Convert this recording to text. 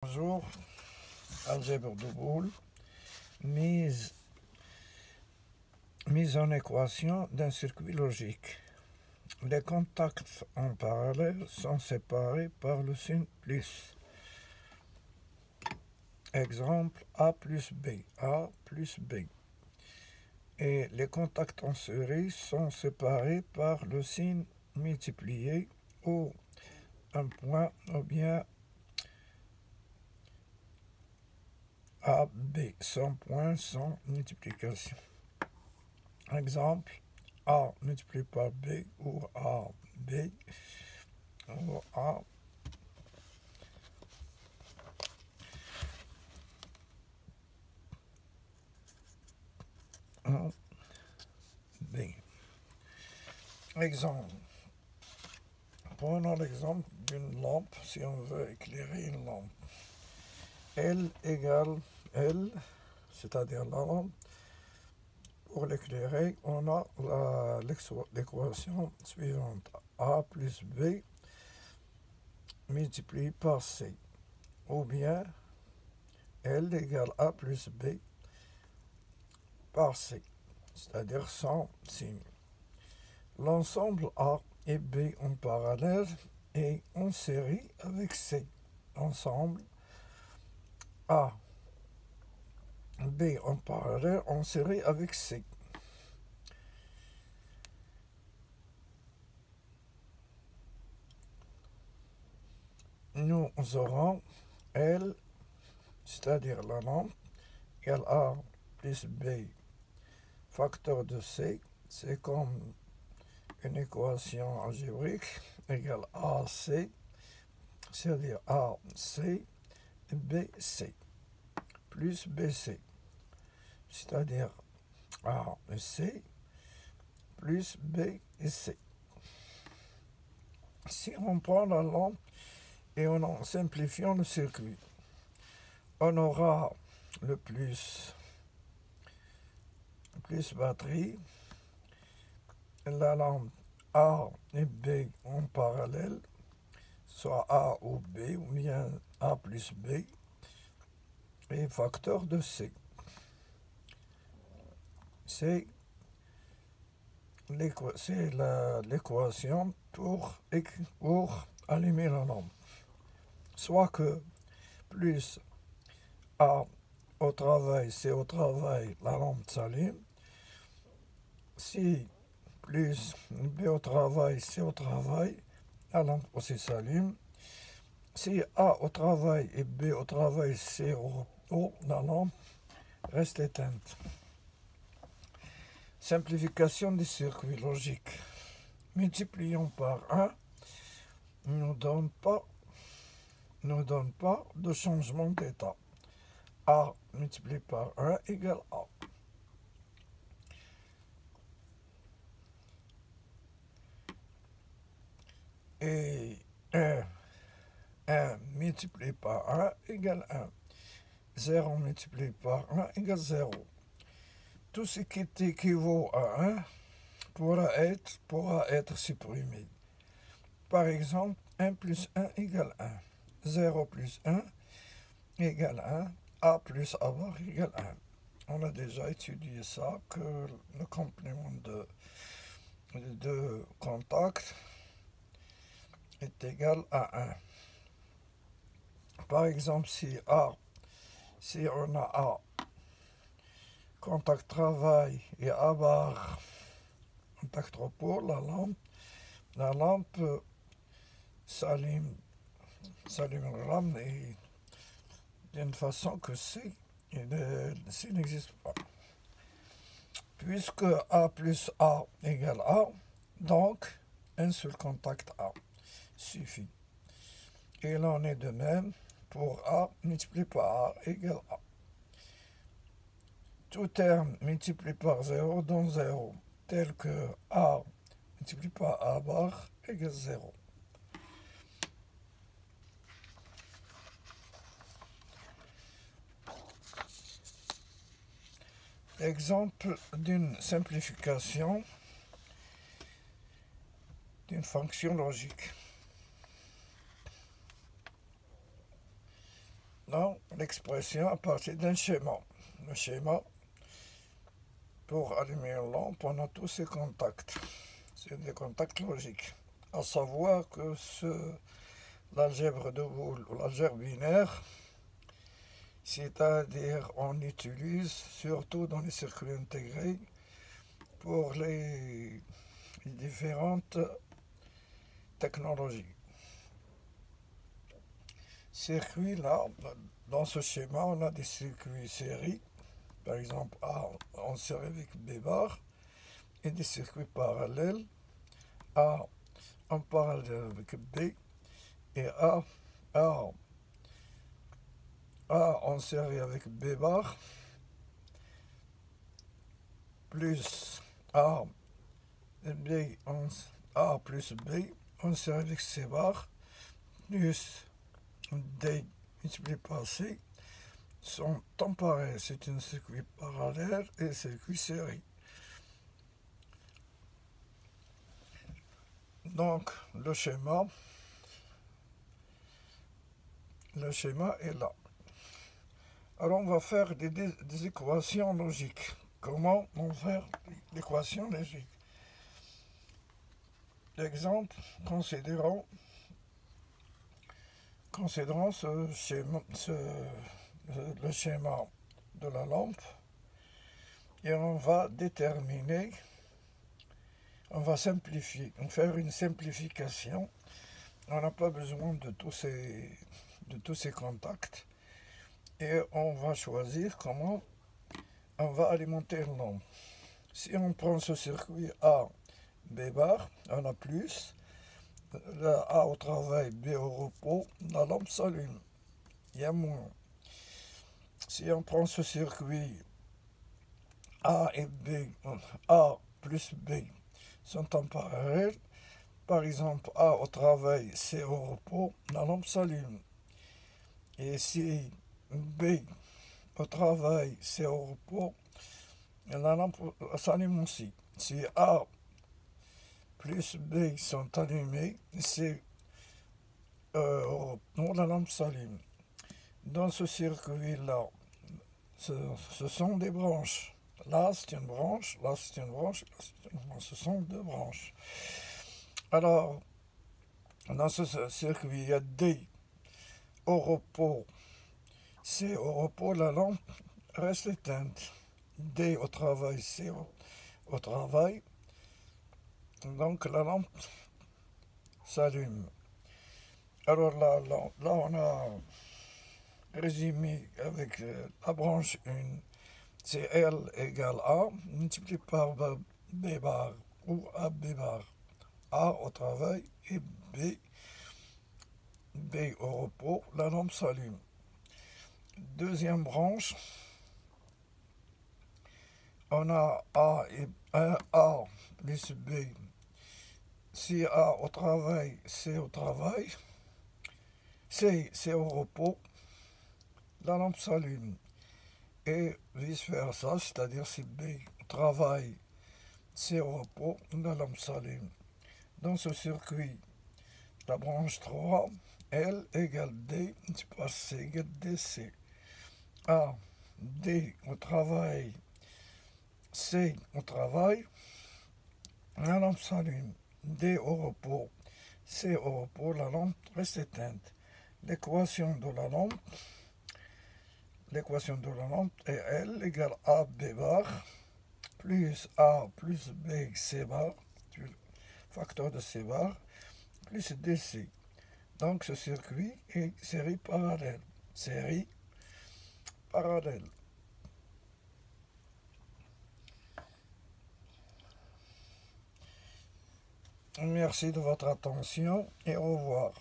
Bonjour, algèbre de Boole, mise en équation d'un circuit logique. Les contacts en parallèle sont séparés par le signe plus. Exemple A plus B, A plus B. Et les contacts en série sont séparés par le signe multiplié ou un point ou bien A, B, sans point, sans multiplication. Exemple, A multiplié par B ou A, B ou A. A, B. Exemple. Prenons l'exemple d'une lampe, si on veut éclairer une lampe. L égale L, c'est-à-dire la lampe. Pour l'éclairer, on a l'équation suivante. A plus B multiplié par C. Ou bien L égale A plus B par C, c'est-à-dire sans signe. L'ensemble A et B en parallèle est en série avec C. Ensemble A, B en parallèle en série avec C. Nous aurons L, c'est-à-dire la lampe, égale A plus B facteur de C. C'est comme une équation algébrique égale AC, c'est-à-dire AC BC plus BC, c'est-à-dire A et C plus B et C. Si on prend la lampe et en simplifiant le circuit, on aura le plus batterie, la lampe A et B en parallèle, soit A ou B, ou bien A plus B, et facteur de C. C'est l'équation pour allumer la lampe. Soit que plus A au travail, C au travail, la lampe s'allume. Si plus B au travail, C au travail, la lampe aussi s'allume. Si A au travail et B au travail, C au haut, la lampe reste éteinte. Simplification des circuits logiques. Multiplions par 1 ne donne pas de changement d'état. A multiplié par 1 égale A. Et 1 multiplié par 1 égale 1. 0 multiplié par 1 égale 0. Tout ce qui équivaut à 1 pourra être supprimé. Par exemple, 1 plus 1 égale 1. 0 plus 1 égale 1. A plus A bar égale 1. On a déjà étudié ça, que le complément de contact est égal à 1. Par exemple, si on a A, contact travail, et A bar, contact repos, la lampe s'allume d'une façon que C n'existe pas. Puisque A plus A égale A, donc un seul contact A suffit. Et il en est de même pour A multiplié par A égale A. Tout terme multiplié par 0 donne 0, tel que A multiplié par A bar égale 0. Exemple d'une simplification d'une fonction logique. dans l'expression à partir d'un schéma. Le schéma, pour allumer une lampe, on a tous ces contacts. C'est des contacts logiques. À savoir que l'algèbre de Boole ou l'algèbre binaire, c'est-à-dire on utilise surtout dans les circuits intégrés pour les différentes technologies. Circuits là, dans ce schéma, on a des circuits série, par exemple A en série avec B bar, et des circuits parallèles, A en parallèle avec B, et A en série avec B bar, plus A, A plus B en série avec C bar, plus D multiplié par C, sont temporaires. C'est un circuit parallèle et un circuit série. Donc le schéma est là. Alors on va faire des équations logiques. Comment on fait l'équation logique? Exemple, considérons le schéma de la lampe et on va déterminer, on va simplifier, on va faire une simplification. On n'a pas besoin de tous ces contacts et on va choisir comment on va alimenter une lampe. Si on prend ce circuit A, B bar, on a plus, la A au travail, B au repos, la lampe s'allume. Il y a moins. Si on prend ce circuit A et B, A plus B sont en parallèle, par exemple A au travail, C au repos, la lampe s'allume. Et si B au travail, C au repos, la lampe s'allume aussi. Si A plus B sont allumés, C la lampe s'allume. Dans ce circuit-là, ce sont des branches. Là, c'est une branche, là, c'est une branche, là, c'est une branche. Ce sont deux branches. Alors, dans ce circuit, il y a D au repos, C au repos, la lampe reste éteinte. D au travail, C au travail. Donc, la lampe s'allume. Alors là, on a résumé avec la branche 1, c'est L égale A, multiplié par B bar ou AB bar. A au travail et B au repos, la lampe s'allume. Deuxième branche, on a A plus B. Si A au travail, C au travail, C au repos, la lampe s'allume. Et vice versa, c'est-à-dire si B au travail, C au repos, la lampe s'allume. Dans ce circuit, la branche 3, L égale D, par C égale DC. A, D au travail, C au travail, la lampe s'allume. D au repos, C au repos, la lampe reste éteinte. L'équation de la lampe est L égale AB bar plus A plus B C bar, facteur de C bar, plus DC. Donc ce circuit est série parallèle. Merci de votre attention et au revoir.